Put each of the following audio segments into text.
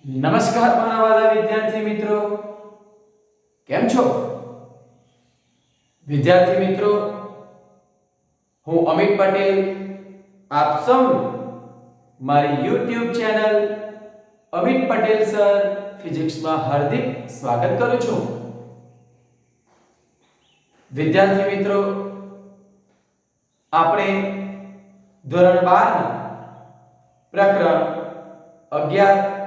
નમસ્કાર મારા વાલા વિદ્યાર્થી મિત્રો, કેમ છો? વિદ્યાર્થી મિત્રો, હું અમિત પટેલ આપ સૌનું મારી YouTube channel Amit Patel sir ફિઝિક્સમાં હાર્દિક સ્વાગત કરું છું. વિદ્યાર્થી મિત્રો, આપણે ધોરણ 12 ના પ્રકરણ 11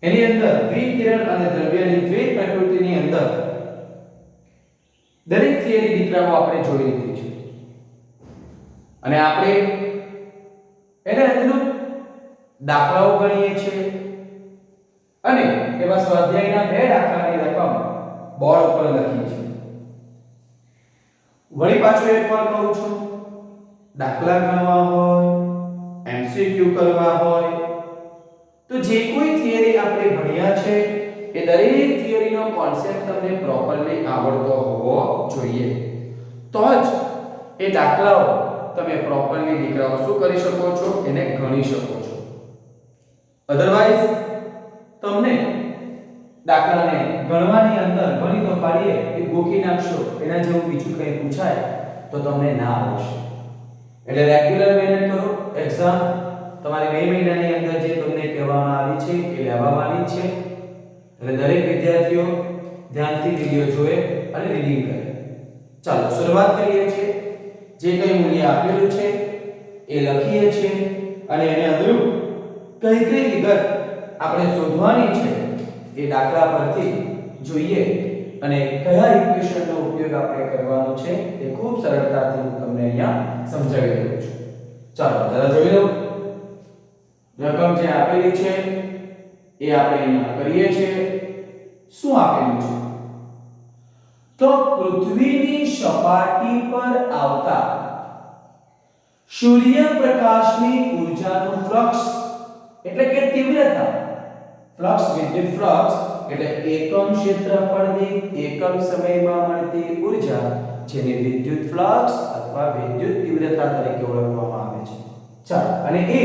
એની અંદર વિકિરણ અને દ્રવ્યની દ્વૈત પ્રકૃતિની અંદર દરેક થિયરી દીકરાઓ આપણે જોઈ લીધી છે અને આપણે એને અનુરૂપ દાખલાઓ ગણીએ છીએ અને એવા સ્વાધ્યાયના બે દાખલાની રકમ બોર્ડ ઉપર લખીએ છીએ. વળી પાછું એકવાર કહું છું, દાખલા ગણવા હોય, MCQ કરવા હોય તો જે કોઈ થિયરી આપણે ભણ્યા છે એ દરેક થિયરીનો કોન્સેપ્ટ તમને પ્રોપરલી આવડતો હોવો જોઈએ, તો જ એ દાખલાઓ તમે પ્રોપરલી દીકરાઓ શું કરી શકો છો, એને ગણી શકો છો. અધરવાઇઝ તમને દાખલાને ગણવાની અંદર ગણી તો પાડીએ એ ગોખી નાખશો, એના જેવું બીજું કંઈ પૂછાય તો તમને ના આવશે. એટલે રેગ્યુલર મહેનત કરો. એક્ઝામ તમારે 2 મહિનાની અંદર જે તમને કહેવામાં આવી છે એ લેવાની છે. એટલે દરેક વિદ્યાર્થીઓ ધ્યાનથી વિડિયો જોવે અને રીડિંગ કરે. ચાલો શરૂઆત કરીએ છીએ. જે કંઈ મૂલ્ય આપેલું છે એ લખીએ છીએ અને એને અનુરૂપ કઈ કઈ વિગત આપણે શોધવાની છે એ દાખલા પરથી જોઈએ અને કયા ઇક્વેશનનો ઉપયોગ આપણે કરવાનો છે એ ખૂબ સરળતાથી હું તમને અહીંયા સમજાવી દઉં છું. ચાલો જરા જોઈ લો. રકમ જે આપેલી છે એ આપણે અહીંયા કરીએ છીએ. શું આપેલું છે? તો પૃથ્વીની સપાટી પર આવતા સૂર્યપ્રકાશની ઊર્જાનું ફ્લક્સ એટલે કે તીવ્રતા, ફ્લક્સ વિદ્યુત ફ્લક્સ એટલે એકમ ક્ષેત્રફળ દીઠ એકમ સમયમાં મળતી ઊર્જા, જેને વિદ્યુત ફ્લક્સ અથવા વિદ્યુત તીવ્રતા તરીકે ઓળખવામાં આવે છે. ચાલો, અને એ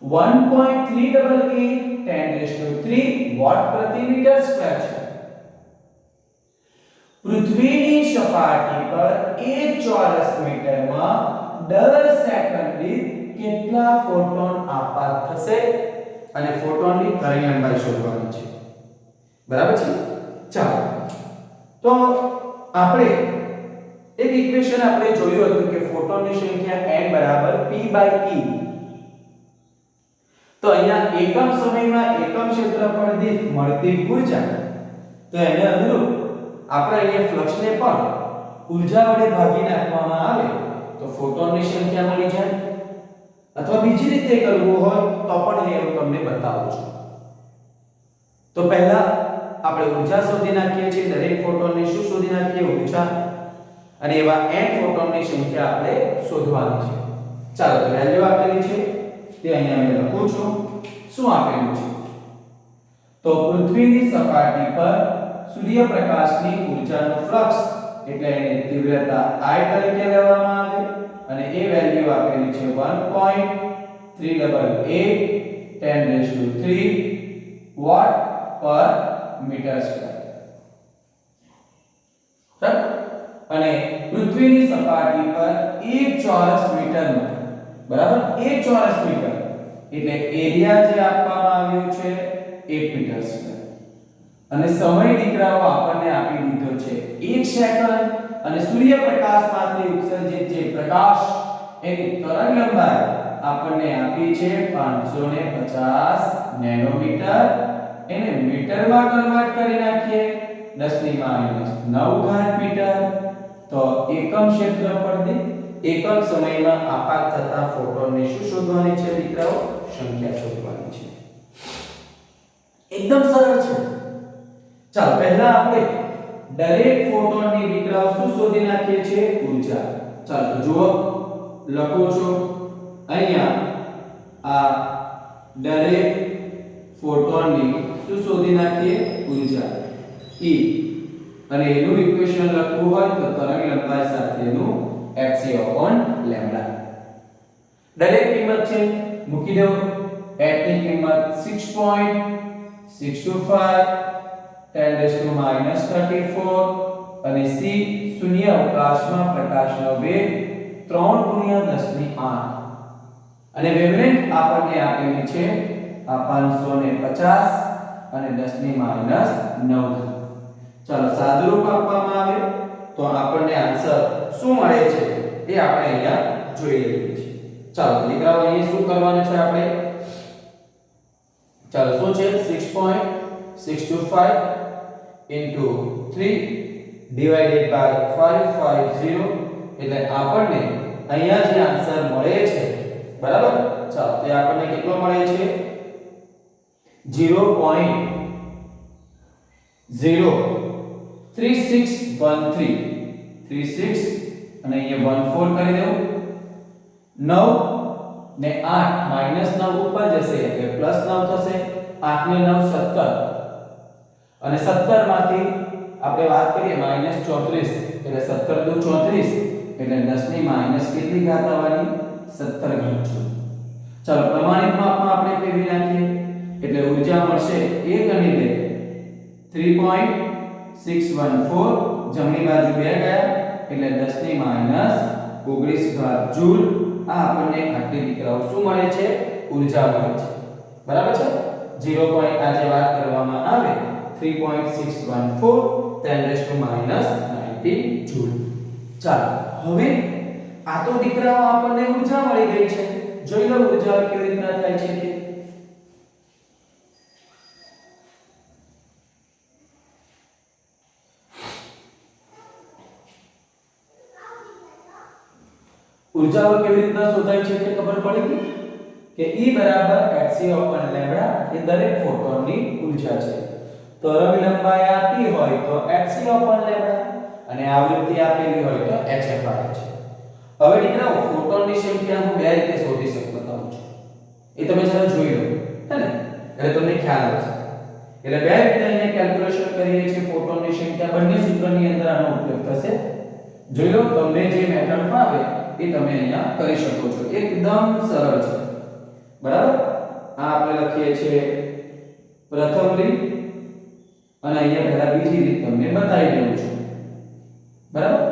1.388 10³ વોટ પ્રતિ મીટર સ્ક્વેર છે. પૃથ્વીની સપાટી પર 1 ચોરસ મીટરમાં દર સેકન્ડ દીઠ કેટલા ફોટોન આપાત થશે અને ફોટોનની તરંગલંબાઈ શોધવાની છે. બરાબર છે? ચાલો, તો આપણે એક ઇક્વેશન આપણે જોયું હતું કે ફોટોનની સંખ્યા n બરાબર p/e. તો અહીંયા એકમ સમયમાં એકમ ક્ષેત્રફળ દીઠ મળતી ઊર્જા, તો એને અનુરૂપ આપણે અહીંયા ફ્લક્સને પણ ઊર્જા વડે ભાગી નાખવામાં આવે તો ફોટોનની સંખ્યા મળી જાય. અથવા બીજી રીતે કરવું હોય તો પણ હું તમને બતાવું છું. તો પહેલા આપણે ઊર્જા શોધી નાખીએ છીએ. દરેક ફોટોનની શું શોધી નાખીએ? ઊર્જા. અને એવા n ફોટોનની સંખ્યા આપણે શોધવાની છે. ચાલો, તો વેલ્યુ આપેલી છે તે અહીંયા મેં લખું છું. શું આપેલું છે? તો પૃથ્વીની સપાટી પર સૂર્યપ્રકાશની ઊર્જાનું ફ્લક્સ એટલે એની તીવ્રતા I તરીકે લેવામાં આવે અને એ વેલ્યુ આપેલી છે 1.388 10³ વોટ પર મીટર સ્ક્વેર. બરાબર? અને પૃથ્વીની સપાટી પર 1 ચોરસ મીટરમાં, બરાબર, 1 ચોરસ મીટર એટલે એરિયા જે આપવામાં આવ્યો છે 1 મીટર સ્ક્વેર. અને સમય દીકરાઓ આપણને આપી દીધો છે 1 સેકન્ડ અને સૂર્યપ્રકાશમાંથી ઉત્સર્જિત જે પ્રકાશ એની તરંગલંબાઈ આપણને આપી છે 550 નેનોમીટર. એને મીટરમાં કન્વર્ટ કરી નાખીએ 10⁻⁹ મીટર. તો એકમ ક્ષેત્રફળ દીઠ એકમ સમયમાં આપાત થતા ફોટોનની શું શોધવાની છે દીકરાઓ? સંખ્યા શોધવાની છે. એકદમ સરળ છે. ચાલો, પહેલા આપણે દરેક ફોટોનની દીકરાઓ શું શોધી નાખીએ છીએ? ઊર્જા. ચાલો જુઓ, લખો છો અહીંયા આ દરેક ફોટોનની શું શોધી નાખીએ? ઊર્જા E. અને એનું ઇક્વેશન લખવું હોય તો તરંગલંબાઈ સાથેનું hc/λ. દરેક કિંમત છે મૂકી દો. h ની કિંમત 6.625 10⁻34 અને c શૂન્ય અવકાશમાં પ્રકાશનો વેગ 3 × 10⁸ અને વેવલેન્થ આપણને આપેલી છે આ 550 અને 10⁻9. ચાલો સાદુરૂપ આપવામાં આવે તો આપણને આન્સર શું મળે છે એ આપણે અહીંયા જોઈ લઈએ છીએ. ચાલો દીકરાઓ અહીં શું કરવાનું છે આપણે? ચાલો શું છે 6.625 into 3 divided by 550 એટલે આપણને અહીંયા જે આન્સર મળે છે બરાબર. ચાલો તે આપણને કેટલો મળે છે 0.03613 36 અને અહીંયા 14 કરી દેવું. 9 ને 8 -9 ઉપર જશે એટલે +9 થશે. 8 ને 9 17 અને 17 માંથી આપણે વાત કરીએ -34 એટલે 17 દુ 34 એટલે 10 ની માઈનસ કેટલી ઘાત આવવાની 17 ઘાત છે. ચાલો પ્રમાણિત માપમાં આપણે ફેરવી નાખીએ એટલે ઊર્જા મળશે 1 અને 2 3.614 જમણી બાજુ 2 ગયા એટલે 10 ની માઈનસ 19 ઘાત જૂલ. આ આપણને આટલી દીકરાઓ શું મળે છે ઊર્જા મળે છે બરાબર છે. 0. આજે વાત કરવામાં આવે 3.614 10⁻90 જૂલ. ચાલો હવે આ તો દીકરાઓ આપણને ઊર્જા મળી ગઈ છે. જોઈ લો ઊર્જા કેવી રીતના થાય છે તે. ઊર્જાઓ કેવી રીતના શોધાય છે તે ખબર પડી ગઈ કે E hc/λ એ દરેક ફોટોનની ઊર્જા છે. તરંગ લંબાઈ આપી હોય તો hc/λ અને આવૃત્તિ આપેલી હોય તો hf આવે છે. હવે દીકરાઓ ફોટોનની સંખ્યા હું બે રીતે શોધી શકતો છું. એ તમે જરા જોઈ લો હે ને એટલે તમને ખ્યાલ આવશે. એટલે બે રીતે અહીંયા કેલ્ક્યુલેશન કરીએ છીએ ફોટોનની સંખ્યા. બંને સૂત્રની અંદર આનો ઉપયોગ થશે. જોઈ લો તમને જે મેથડ ફાવે એ તમે અહીંયા કરી શકો છો. એકદમ સરળ છે બરાબર. આ આપણે લખીએ છીએ પ્રથમ રીત અને અહીંયા પહેલા બીજી રીત તમને બતાવી દઉં છું બરાબર.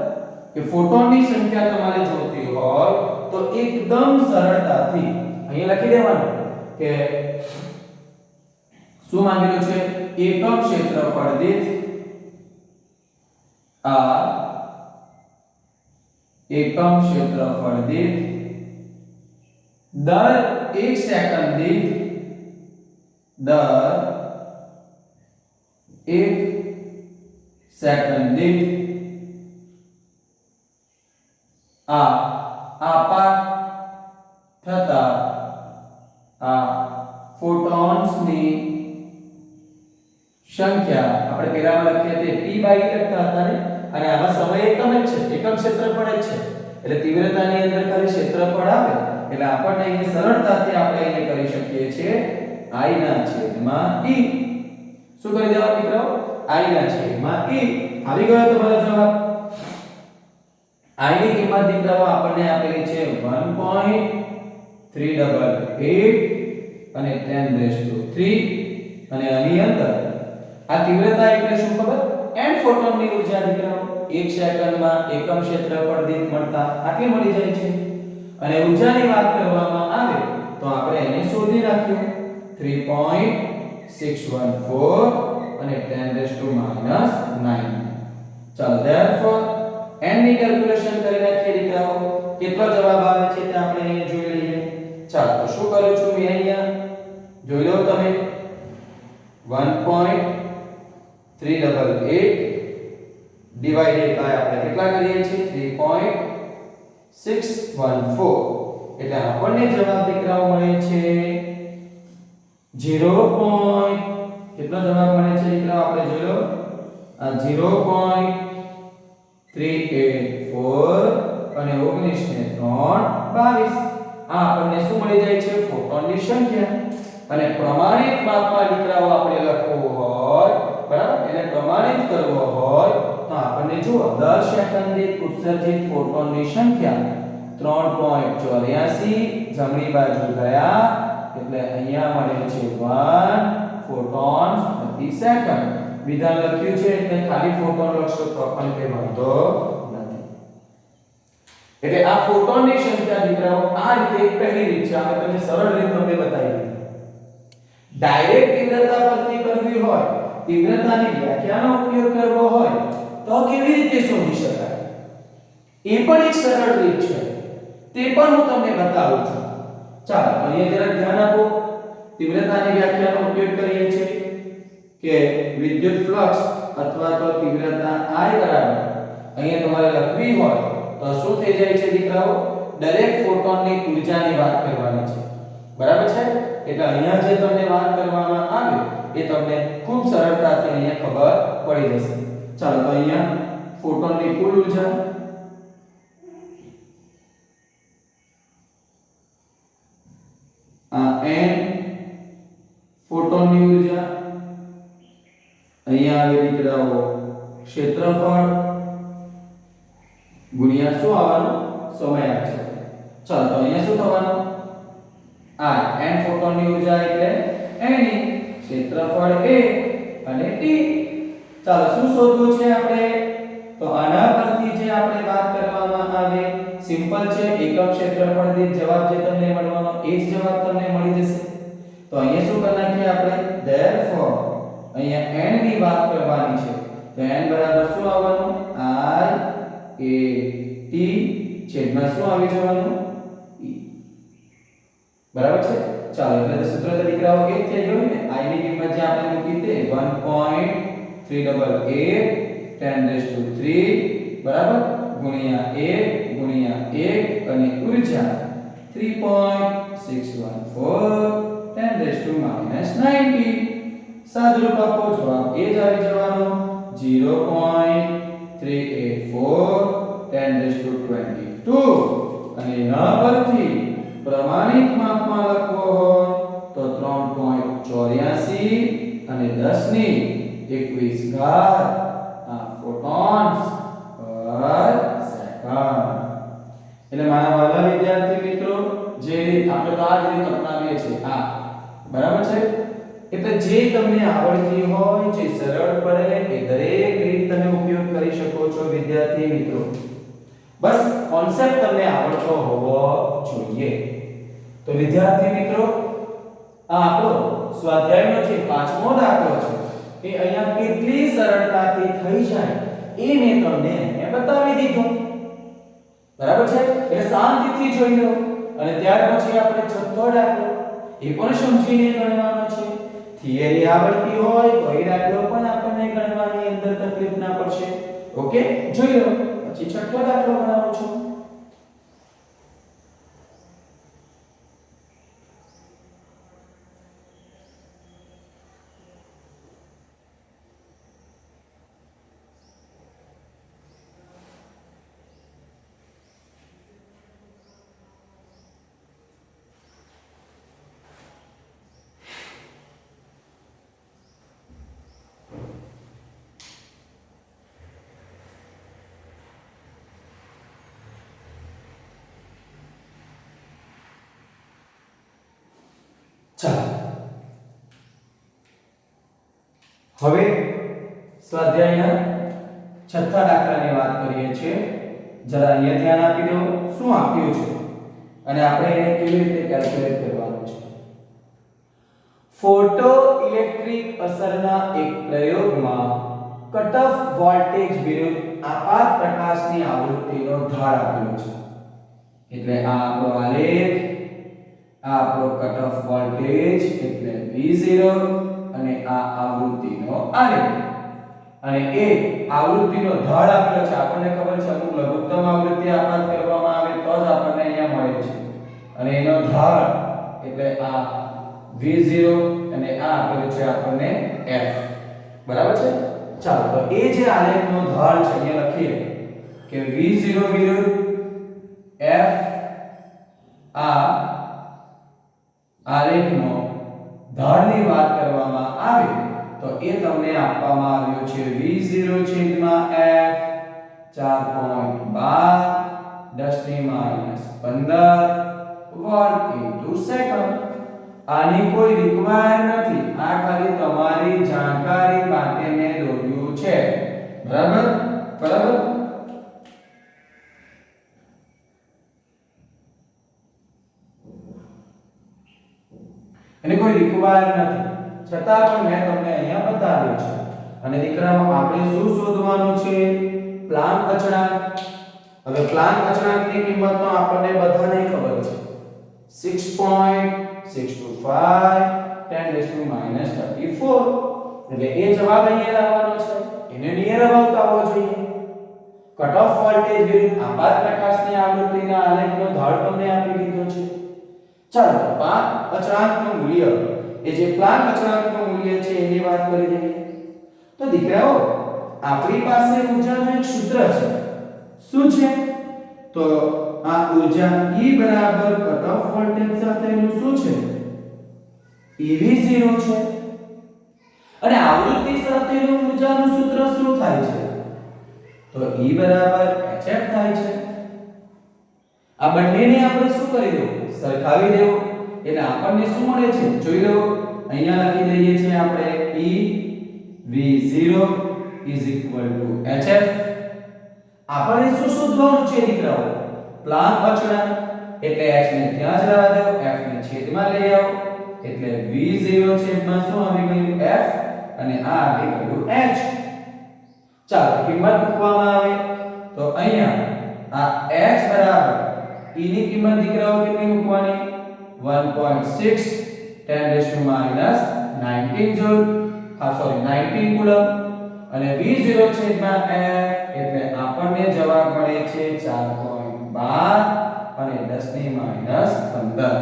કે ફોટોનની સંખ્યા તમારે જોતી હોય તો એકદમ સરળતાથી અહીંયા લખી દેવાનું કે શું માંગેલું છે એકમ ક્ષેત્રફળ દીઠ આ એકમ ક્ષેત્રફળ દીઠ દર 1 સેકન્ડ દીઠ દર 1 સેકન્ડ દીઠ આપાત થતા આ ફોટોન્સની સંખ્યા આપણે પહેલામાં લખીએ તે p/e લખતા હતા ને અને આમાં સમય એકમ જ છે એકમ ક્ષેત્રફળ જ છે એટલે તીવ્રતાની અંદર ખાલી ક્ષેત્રફળ આવે એટલે આપણને અહીં સરળતાથી આપણે અહીં કરી શકીએ છીએ I ના છેદમાં e. શું કરી દેવાનું દીકરાઓ I ના છેદમાં e. આવી ગયો તમારો જવાબ. I ની કિંમત દીકરાઓ આપણને આપેલી છે 1.388 અને 10⁻³ અને આની અંદર આ તીવ્રતા એટલે શું ખબર n ફોટોનની ઊર્જા દીકરાઓ 1 સેકન્ડમાં એકમ ક્ષેત્રફળ દીઠ મળતા આટલી મળી જાય છે. અને ઊર્જાની વાત કરવામાં આવે તો આપણે એને શોધી નાખ્યું 3.614 અને 10⁻⁹. ચાલો therefore n ની કેલ્ક્યુલેશન કરી નાખીએ દીકરાઓ. કેટલો જવાબ આવે છે તે આપણે અહીંયા જોઈ લઈએ. ચાલો તો શું કરું છું મેં અહીંયા જોઈ લો તમે 1.388 ડિવાઇડેડ બાય આપણે કેટલા કરીએ છીએ 3.614 એટલે આપણને જવાબ દીકરાઓ મળે છે 0. કેટલો જવાબ મળે છે દીકરાઓ આપણે જોઈ લો આ 0.384 અને 19 ને 3 22. આ આપણને શું મળી જાય છે ફોટોનની સંખ્યા. અને પ્રમાણિત માપમાં દીકરાઓ આપણે લખવું હોય બરાબર એને પ્રમાણિત કરવો હોય તો આપણને જુઓ 10 સેકન્ડ દીઠ ઉત્સર્જિત ફોટોનની સંખ્યા 3.84 જમણી બાજુ ગયા એટલે અહીંયા મળે છે 1 ફોટોન્સ પ્રતિ સેકન્ડ. વિધાન લખ્યું છે એટલે ખાલી ફોટોન લખશો તો પણ કંઈ વાંધો નથી. એટલે આ ફોટોનની સંખ્યા દીકરાઓ આ રીતે પહેલી રીત છે. આપણે તમને સરળ રીત તમને બતાવી દીધી. ડાયરેક્ટ તીવ્રતા પરથી કરવી હોય, તીવ્રતાની વ્યાખ્યાનો ઉપયોગ કરવો હોય તો કેવી રીતે શોધી શકાય? એ પણ એક સરળ રીત છે. તે પણ હું તમને બતાવું છું. ચાલો અહીંયા જરા ધ્યાન આપો. તીવ્રતાની વ્યાખ્યાનો ઉપયોગ કરીએ છીએ કે વિદ્યુત ફ્લક્સ અથવા તો તીવ્રતા I બરાબર અહીંયા તમારે લખવી હોય તો શું થઈ જાય છે દીકરાઓ? દરેક ફોટોનની ઊર્જાની વાત કરવાની છે. બરાબર છે? એટલે અહીંયા જે તમને વાત કરવામાં આવે એ તમને ખૂબ સરળતાથી અહીંયા ખબર પડી જશે. ચાલો તો અહીંયા ફોટોનની કુલ ઊર્જા આ n ફોટોનની ઊર્જા અહીંયા આવે દીકરાઓ ક્ષેત્રફળ ગુણ્યા શું આવવાનું? સમયાંક છે. ચાલો તો અહીંયા શું થવાનું? આ n ફોટોનની ઊર્જા એટલે n ક્ષેત્રફળ a અને t. ચાલો શું શોધવું છે આપણે? તો આના પરથી જે આપણે વાત કરવામાં આવે સિમ્પલ છે. એકમ ક્ષેત્રફળ દીઠ જવાબ જે તમને મળવાનો એ જ જવાબ તમને મળી જશે. તો અહીંયા શું કરી નાખીએ આપણે? therefore અહીંયા n ની વાત કરવાની છે તો n બરાબર શું આવવાનું? I a t છેદમાં શું આવી જવાનું? e. બરાબર છે? ચાલો એટલે સૂત્ર તો દીકરાઓ એ જ થઈ ગયું ને. I ની કિંમત જે આપણે મૂકી તે 1.388 10⁻³ બરાબર ગુણ્યા 1 ગુણ્યા 1 અને ઊર્જા 3.614 10⁻90. સાદુરૂપ આપો જવાબ એ જ આવી જવાનો 0.384 10⁻22. અને એના પરથી પ્રમાણિત માપમાં લખવો હોય તો 3.84 અને 10⁻21 આ ફોટોન્સ પર સેકન્ડ. એટલે મારા વાલા વિદ્યાર્થી મિત્રો જે આપણે તો આ જ રીત અપનાવીએ છીએ આ બરાબર છે. એટલે જે તમને આવડતી હોય જે સરળ પડે એ દરેક રીત તમે ઉપયોગ કરી શકો છો વિદ્યાર્થી મિત્રો. બસ કોન્સેપ્ટ તમને આવડતો હોવો જોઈએ. તો વિદ્યાર્થી મિત્રો આ આપણો સ્વાધ્યાયનો જે 5મો દાખલો છે એ અહીંયા કેટલી સરળતાથી થઈ જાય એ મેં તમને અહીંયા બતાવી દીધું. બરાબર છે? એટલે શાંતિથી જોઈ લો અને ત્યાર પછી આપણે છઠ્ઠો દાખલો એ પણ સમજીને ગણવાનો છે. થિયરી આવડતી હોય તો એ દાખલો પણ આપણને ગણવાની અંદર તકલીફ ના પડશે. ઓકે જોઈ લો. પછી છઠ્ઠો દાખલો બનાવું છું. ચાલો હવે સ્વાધ્યાયના છઠ્ઠા દાખલાની વાત કરીએ છીએ. જરા અહીંયા ધ્યાન આપી દો શું આપ્યું છે અને આપણે એને કેવી રીતે કેલ્ક્યુલેટ કરવાનું છે. ફોટો ઇલેક્ટ્રિક અસરના એક પ્રયોગમાં કટ ઓફ વોલ્ટેજ વિરુદ્ધ આપાત પ્રકાશની આવૃત્તિનો ઢાળ આપેલો છે. એટલે આ આપણો આલેખ આ આપણો કટ ઓફ વોલ્ટેજ એટલે V0 અને આ આવૃત્તિનો આલેખ અને એ આવૃત્તિનો ઢાળ આપેલો છે. આપણને ખબર છે અમુક લઘુત્તમ આવૃત્તિ આપાત કરવામાં આવે તો જ આપણને અહીંયા મળે છે અને એનો ઢાળ એટલે આ V0 અને આ આપેલું છે આપણને F. બરાબર છે? ચાલો તો એ જે આલેખનો ઢાળ છે અહીંયા લખીએ કે V0 વિરુદ્ધ F આ આલેખનો ઢાળની વાત કરવામાં આવે તો એ તમને આપવામાં આવ્યો છે V0 છેદમાં F 4.12 10 ની -15 વોલ્ટ ઇન્ટુ સેકન્ડ. આની કોઈ રિક્વાયર નથી, આ ખાલી તમારી જાણકારી માટે મેં દોર્યું છે. બરાબર બરાબર. એની કોઈ રિક્વાયર નથી, છતાં પણ મેં તમને અહીંયા બતાવ્યું છે. અને દીકરાઓ આપણે શું શોધવાનું છે? પ્લાન્ક અચળાંક. હવે પ્લાન્ક અચળાંકની કિંમત તો આપણને બધાને ખબર છે, 6.625 10 -34. એટલે એ જવાબ અહીંયા લાવવાનો છે, એને નિયર અબાઉટ આવવો જોઈએ. કટ ઓફ વોલ્ટેજ વિરુદ્ધ આપાત પ્રકાશની આવૃત્તિના આલેખનો ઢાળ તમને આપી દીધો છે. ચાલો પ્લાન્ક અચળાંકનું મૂલ્ય, એ જે પ્લાન્ક અચળાંકનું મૂલ્ય છે એની વાત કરી દઈએ. તો દીકરાઓ આપણી પાસે ઊર્જાનું એક સૂત્ર છે. શું છે? તો આ ઊર્જા E બરાબર કટ ઓફ વોલ્ટેજ સાથેનું શું છે? EV0 છે. અને આવૃત્તિ સાથેનું ઊર્જાનું સૂત્ર શું થાય છે? તો E બરાબર hf થાય છે. આ બંનેને આપણે શું કરી દેવું? સરખાવી દેવું. એટલે આપણને શું મળે છે? જોઈ લો, અહીંયા લખી દઈએ છીએ આપણે EV0 hf. આપણે શું શોધવાનું છે દીકરાઓ? પ્લાન્ક અચળાંક. એટલે h ને ત્યાં જ રહેવા દો, f ને છેદમાં લઈ આવો. એટલે v0 છેદમાં શું આવી ગયું? f. અને આ આવી ગયું h. ચાલો કિંમત મૂકવામાં આવે તો અહીંયા આ h બરાબર e ની કિંમત દીકરાઓ કેટલી મૂકવાની? 1.6 10 -19 જૂલ, સોરી 19 કુલમ. અને v0 છેદમાં f એટલે આપણને જવાબ મળે છે 4.12 અને 10 ની -15.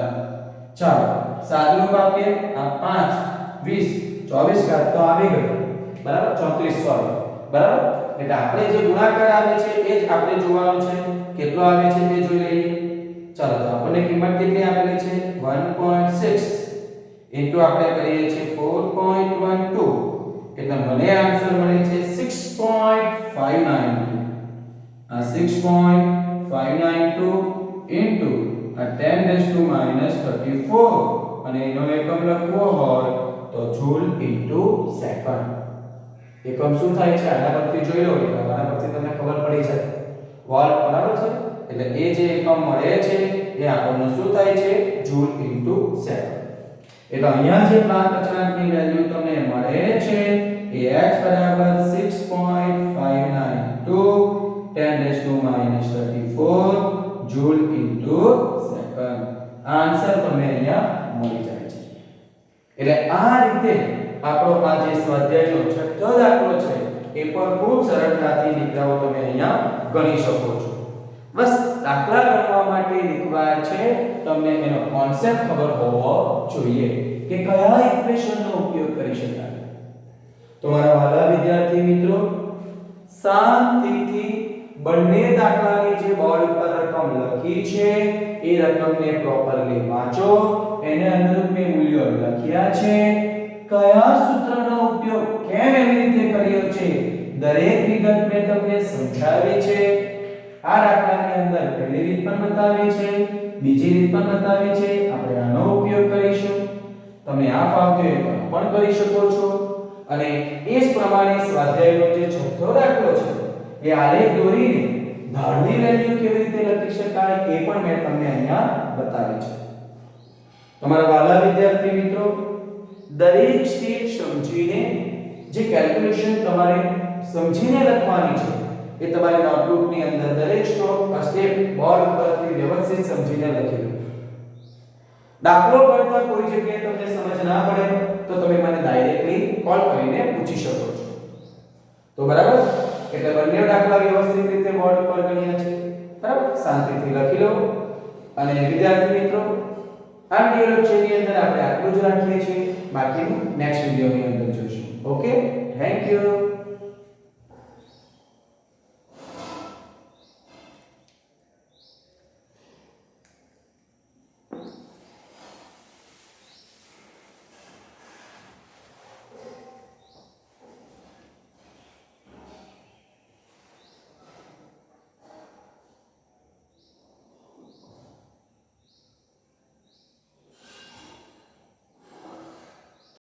ચાલો સાદુરૂપ આપીએ. આ 5 20 24 ઘાત તો આવી ગયો, બરાબર, 34 સોરી, બરાબર. એટલે આપણે જે ગુણાકાર આવે છે એ જ આપણે જોવાનું છે, કેટલો આવે છે તે જોઈ લઈએ. ચાલો તો આપણને કિંમત કેટલી આપેલી છે? 1.6 ઇન્ટુ આપણે કરીએ છીએ 4.12, એટલે મને આન્સર મળે છે 6.592. આ 6.592 ઇન્ટુ આ 10 -34 અને એનો એકમ લખવો હોય તો જૂલ ઇન્ટુ સેકન્ડ. એકમ શું થાય છે આના પરથી જોઈ લો, આના પરથી તમને ખબર પડી જાય. વોલ્ટ, બરાબર છે. એટલે એ જે એકમ મળે છે એ આપણને શું થાય છે? Joule into second. એટલે અહીંયા જે પ્લાન્ક અચળાંકની વેલ્યુ તમને મળે છે એ h બરાબર 6.592 10 -34 જૂલ ઇન્ટુ સેકન્ડ. આન્સર તમને અહીંયા મળી જાય છે. એટલે આ રીતે આપણો આ જે સ્વાધ્યાયનો છઠ્ઠો દાખલો છે એ પણ ખૂબ સરળતાથી દીકરાઓ તમે અહીંયા ગણી શકો છો. બસ દાખલા ગણવા માટે રિક્વાયર છે તમને એનો કોન્સેપ્ટ ખબર હોવો જોઈએ કે કયા ઇક્વેશનનો ઉપયોગ કરી શકાય. તો મારા વાલા વિદ્યાર્થી મિત્રો, શાંતિથી બંને દાખલાની જે બોર્ડ પર રકમ લખી છે એ રકમને પ્રોપરલી વાંચો. એને અનુરૂપ મેં મૂલ્યો લખ્યા છે. કયા સૂત્રનો ઉપયોગ કેમ એવી રીતે કર્યો છે દરેક વિગત મેં તમને સમજાવી છે. આ દાખલાની અંદર પહેલી રીત પણ બતાવી છે, બીજી રીત પણ બતાવી છે. આપણે આનો ઉપયોગ કરીશું. તમે આ ફાવતું હોય તો પણ કરી શકો છો. અને એ જ પ્રમાણે સ્વાધ્યાયનો જે છઠ્ઠો દાખલો છે એ આલેખ દોરીને ઢાળની વેલ્યુ કેવી રીતે લખી શકાય એ પણ મેં તમને અહીંયા બતાવી છે. તમારા વાલા વિદ્યાર્થી મિત્રો, દરેક સ્ટેપ સમજીને જે કેલ્ક્યુલેશન તમારે સમજીને લખવાની છે એ તમારી નોટબુકની અંદર દરેક સ્ટેપ બોર્ડ પરથી વ્યવસ્થિત સમજીને લખી લો. દાખલો કરતા કોઈ જગ્યાએ તમને સમજ ના પડે તો તમે મને ડાયરેક્ટલી કોલ કરીને પૂછી શકો છો. તો બરાબર, એટલે બંને દાખલા વ્યવસ્થિત રીતે બોર્ડ પર ગણ્યા છે. બરાબર, શાંતિથી લખી લો. અને વિદ્યાર્થી મિત્રો, આ વિડિયો લેક્ચરની અંદર આપણે આટલું જ રાખીએ છીએ. બાકીનું નેક્સ્ટ વિડિયોની અંદર જોઈશું. Okay, thank you.